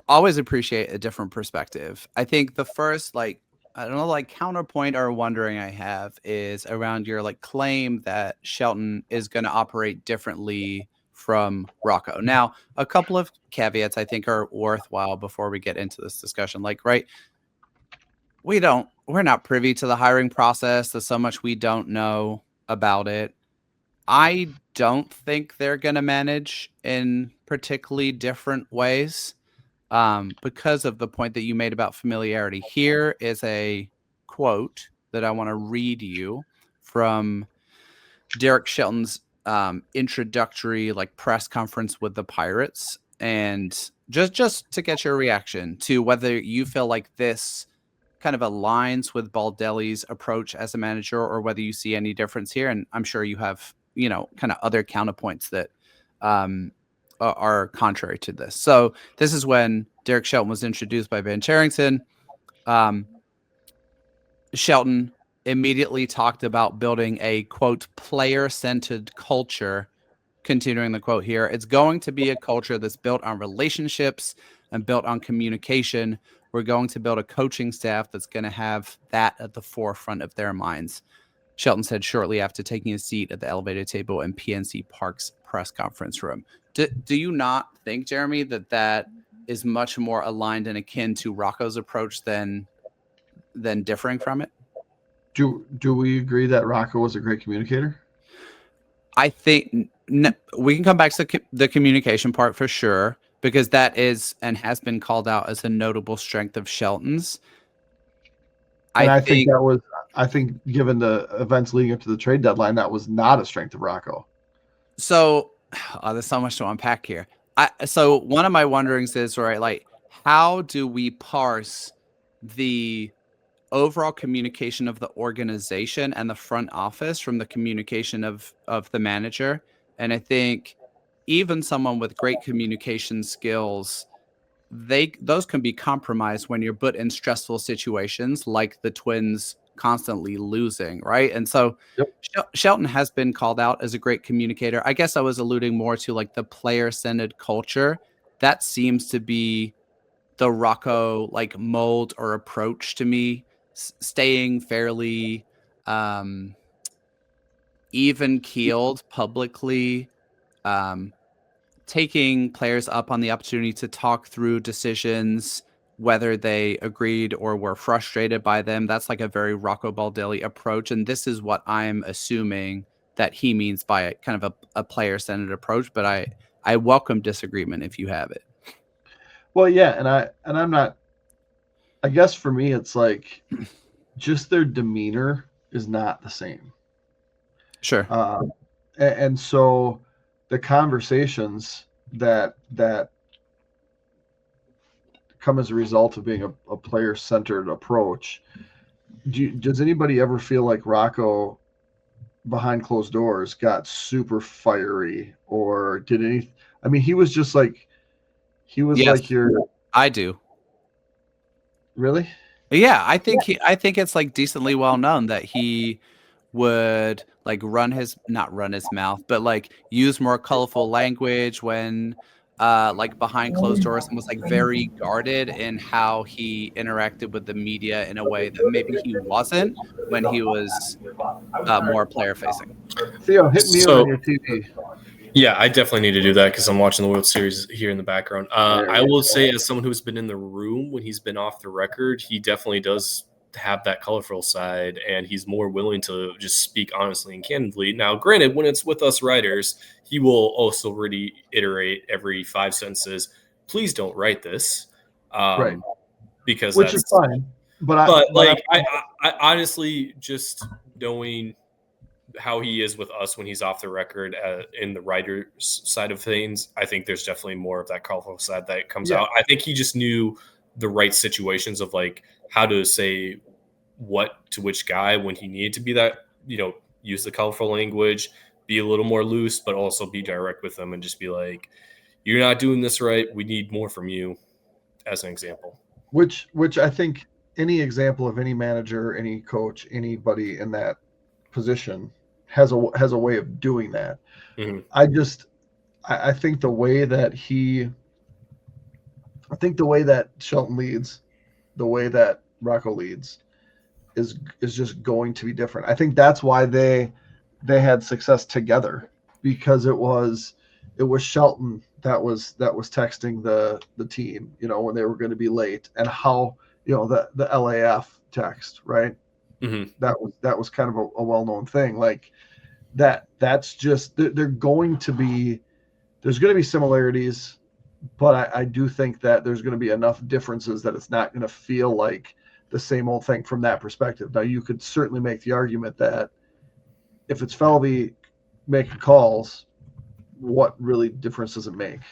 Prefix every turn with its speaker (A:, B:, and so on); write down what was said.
A: always appreciate a different perspective. I think the first, like, I don't know, like counterpoint or wondering I have is around your like claim that Shelton is going to operate differently from Rocco. Now, a couple of caveats I think are worthwhile before we get into this discussion. Like, right, we're not privy to the hiring process. There's so much we don't know about it. I don't think they're going to manage in particularly different ways because of the point that you made about familiarity. Here is a quote that I want to read you from Derek Shelton's introductory like press conference with the Pirates, and just to get your reaction to whether you feel like this kind of aligns with Baldelli's approach as a manager, or whether you see any difference here. And I'm sure you have, kind of other counterpoints that are contrary to this. So this is when Derek Shelton was introduced by Ben Cherington. Shelton immediately talked about building a, quote, player-centered culture. Continuing the quote here, it's going to be a culture that's built on relationships and built on communication. We're going to build a coaching staff that's going to have that at the forefront of their minds, Shelton said shortly after taking a seat at the elevated table in PNC Park's press conference room. Do you not think, Jeremy, that is much more aligned and akin to Rocco's approach than differing from it?
B: Do we agree that Rocco was a great communicator?
A: I think we can come back to the communication part for sure, because that is and has been called out as a notable strength of Shelton's.
B: And I think that was, given the events leading up to the trade deadline, that was not a strength of Rocco.
A: So there's so much to unpack here. So one of my wonderings is, right, like, how do we parse the overall communication of the organization and the front office from the communication of the manager? And I think even someone with great communication skills, those can be compromised when you're put in stressful situations like the Twins constantly losing, right? And so Shelton has been called out as a great communicator. I guess I was alluding more to like the player-centered culture. That seems to be the Rocco like mold or approach to me, staying fairly even keeled publicly, taking players up on the opportunity to talk through decisions, whether they agreed or were frustrated by them. That's like a very Rocco Baldelli approach. And this is what I'm assuming that he means by a kind of a player-centered approach. But I welcome disagreement if you have it.
B: Well, yeah, and I'm not. I guess for me, it's like just their demeanor is not the same.
A: Sure.
B: And so the conversations that come as a result of being a player-centered approach. Does anybody ever feel like Rocco behind closed doors got super fiery or did any? I mean, he was just like, like your.
A: I do.
B: Really?
A: Yeah, I think it's like decently well known that he would like not run his mouth, but like use more colorful language when like behind closed doors, and was like very guarded in how he interacted with the media in a way that maybe he wasn't when he was more player facing.
B: Theo, hit me on your TV.
C: Yeah, I definitely need to do that because I'm watching the World Series here in the background. I will say, as someone who's been in the room when he's been off the record, he definitely does have that colorful side, and he's more willing to just speak honestly and candidly. Now, granted, when it's with us writers, he will also reiterate every 5 sentences, please don't write this.
B: Right.
C: Because
B: which is fine. But
C: I honestly, just knowing how he is with us when he's off the record in the writer's side of things, I think there's definitely more of that colorful side that comes out. I think he just knew the right situations of like how to say what to which guy when he needed to be that, use the colorful language, be a little more loose, but also be direct with them and just be like, you're not doing this right. We need more from you, as an example.
B: Which I think any example of any manager, any coach, anybody in that position has a way of doing that.
C: Mm-hmm.
B: I think the way that he I think the way that Shelton leads, the way that Rocco leads, is just going to be different. I think that's why they had success together, because it was Shelton that was texting the team, when they were going to be late, and how, the LAF text, right?
C: Mm-hmm.
B: That was kind of a well-known thing. Like that's just, they're going to be, there's going to be similarities, but I do think that there's going to be enough differences that it's not going to feel like the same old thing from that perspective. Now, you could certainly make the argument that if it's Felby making calls, what really difference does it make?